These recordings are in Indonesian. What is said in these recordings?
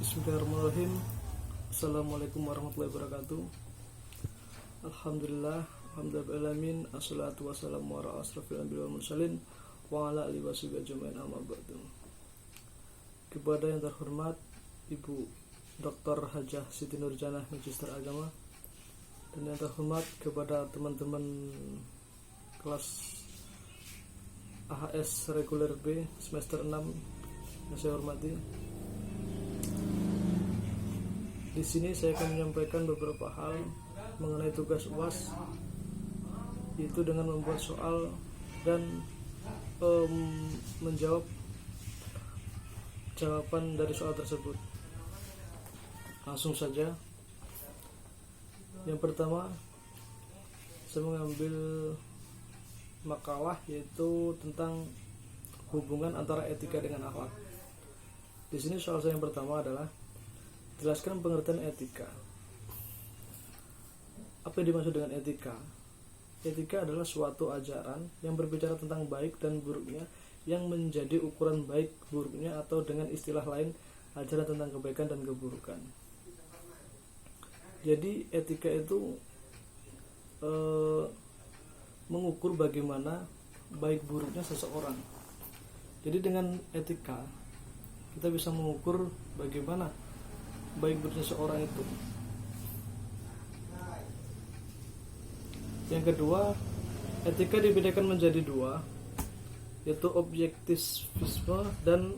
Bismillahirrahmanirrahim. Assalamualaikum warahmatullahi wabarakatuh. Alhamdulillah, alhamdulillahirrahmanirrahim. Assalatu wassalamu ala asrafil anbiya'i wal mursalin wa ala alihi washabihi ajmain, amma ba'du. Kepada yang terhormat Ibu Dr. Hajah Siti Nurjanah, Magister Agama, dan yang terhormat kepada teman-teman kelas AHS reguler B semester 6 yang saya hormati. Di sini saya akan menyampaikan beberapa hal mengenai tugas UAS, yaitu dengan membuat soal dan menjawab jawaban dari soal tersebut. Langsung saja. Yang pertama, saya mengambil makalah yaitu tentang hubungan antara etika dengan akhlak. Di sini soal saya yang pertama adalah jelaskan pengertian etika. Apa yang dimaksud dengan etika? Etika adalah suatu ajaran yang berbicara tentang baik dan buruknya, yang menjadi ukuran baik buruknya, atau dengan istilah lain, ajaran tentang kebaikan dan keburukan. Jadi etika itu mengukur bagaimana baik buruknya seseorang. Jadi dengan etika kita bisa mengukur bagaimana baik buruknya seorang itu. Yang kedua, etika dibedakan menjadi dua, yaitu objektivisme dan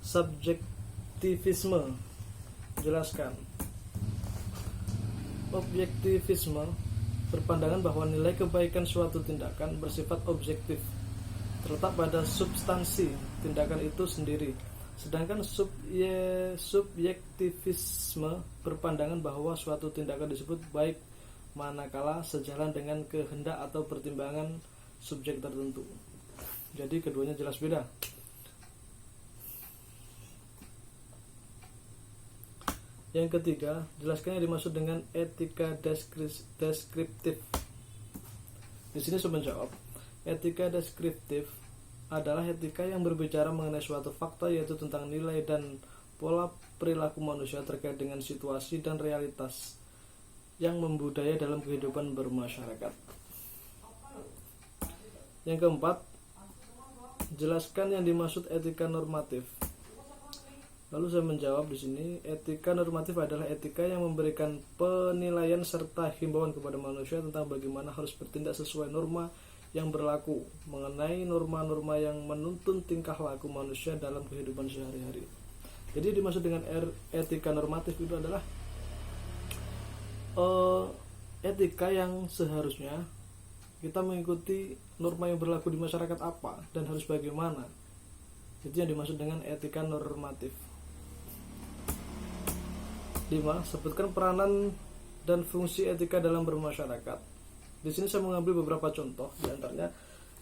subjektivisme. Jelaskan. Objektivisme berpandangan bahwa nilai kebaikan suatu tindakan bersifat objektif, terletak pada substansi tindakan itu sendiri. Sedangkan subjektivisme berpandangan bahwa suatu tindakan disebut baik manakala sejalan dengan kehendak atau pertimbangan subjek tertentu. Jadi keduanya jelas beda. Yang ketiga, jelaskan yang dimaksud dengan etika deskriptif. Di sini saya menjawab, etika deskriptif adalah etika yang berbicara mengenai suatu fakta, yaitu tentang nilai dan pola perilaku manusia terkait dengan situasi dan realitas yang membudaya dalam kehidupan bermasyarakat. Yang keempat, jelaskan yang dimaksud etika normatif. Lalu saya menjawab di sini, etika normatif adalah etika yang memberikan penilaian serta himbauan kepada manusia tentang bagaimana harus bertindak sesuai norma yang berlaku, mengenai norma-norma yang menuntun tingkah laku manusia dalam kehidupan sehari-hari. Jadi dimaksud dengan etika normatif itu adalah etika yang seharusnya kita mengikuti norma yang berlaku di masyarakat apa dan harus bagaimana. Itu yang dimaksud dengan etika normatif. 5. Sebutkan peranan dan fungsi etika dalam bermasyarakat. Di sini saya mengambil beberapa contoh, di antaranya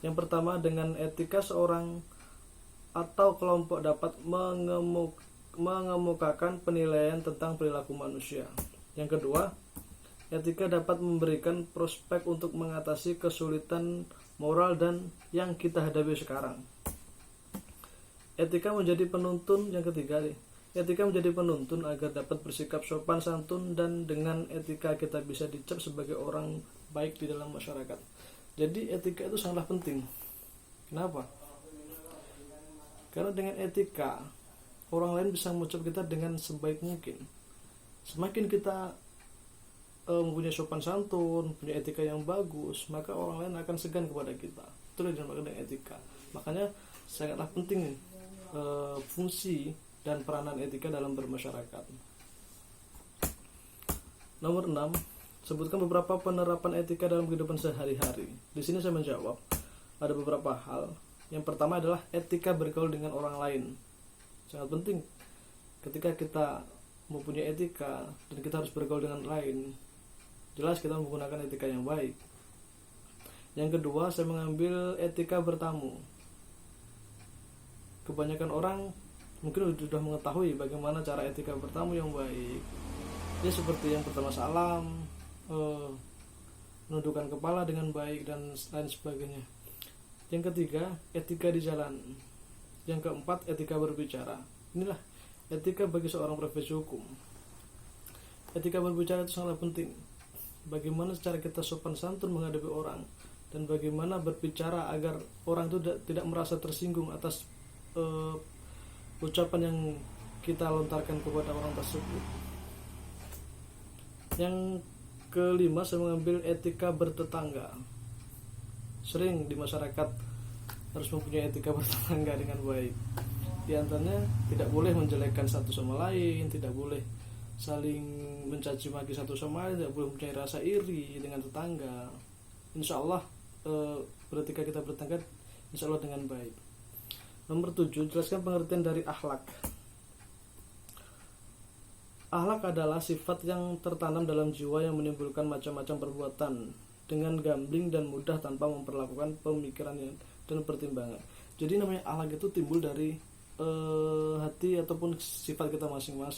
yang pertama, dengan etika seorang atau kelompok dapat mengemukakan penilaian tentang perilaku manusia. Yang kedua, etika dapat memberikan prospek untuk mengatasi kesulitan moral dan yang kita hadapi sekarang. Etika menjadi penuntun. Yang ketiga, etika menjadi penuntun agar dapat bersikap sopan santun, dan dengan etika kita bisa dicap sebagai orang baik di dalam masyarakat. Jadi etika itu sangatlah penting. Kenapa? Karena dengan etika orang lain bisa mengucap kita dengan sebaik mungkin. Semakin kita mempunyai sopan santun, punya etika yang bagus, maka orang lain akan segan kepada kita. Itu yang dinamakan dengan etika. Makanya sangatlah penting fungsi dan peranan etika dalam bermasyarakat. Nomor 6, sebutkan beberapa penerapan etika dalam kehidupan sehari-hari. Di sini saya menjawab, ada beberapa hal. Yang pertama adalah etika bergaul dengan orang lain. Sangat penting ketika kita mempunyai etika dan kita harus bergaul dengan lain. Jelas kita menggunakan etika yang baik. Yang kedua, saya mengambil etika bertamu. Kebanyakan orang mungkin sudah mengetahui bagaimana cara etika bertamu yang baik. Ya, seperti yang pertama, salam, menundukkan kepala dengan baik, dan lain sebagainya. Yang ketiga, etika di jalan. Yang keempat, etika berbicara. Inilah Etika bagi seorang profesi hukum. Etika berbicara itu sangat penting. Bagaimana secara kita sopan santun menghadapi orang, dan bagaimana berbicara agar orang itu tidak merasa tersinggung atas ucapan yang kita lontarkan kepada orang tersebut. Yang kelima, saya mengambil etika bertetangga. Sering di masyarakat harus mempunyai etika bertetangga dengan baik. Di antaranya tidak boleh menjelekkan satu sama lain, tidak boleh saling mencaci maki satu sama lain, tidak boleh mempunyai rasa iri dengan tetangga. Insya Allah ketika kita bertetangga, insya Allah dengan baik. Nomor 7, jelaskan pengertian dari akhlak. Akhlak adalah sifat yang tertanam dalam jiwa yang menimbulkan macam-macam perbuatan dengan gambling dan mudah tanpa memperlakukan pemikiran dan pertimbangan. Jadi namanya akhlak itu timbul dari hati ataupun sifat kita masing-masing.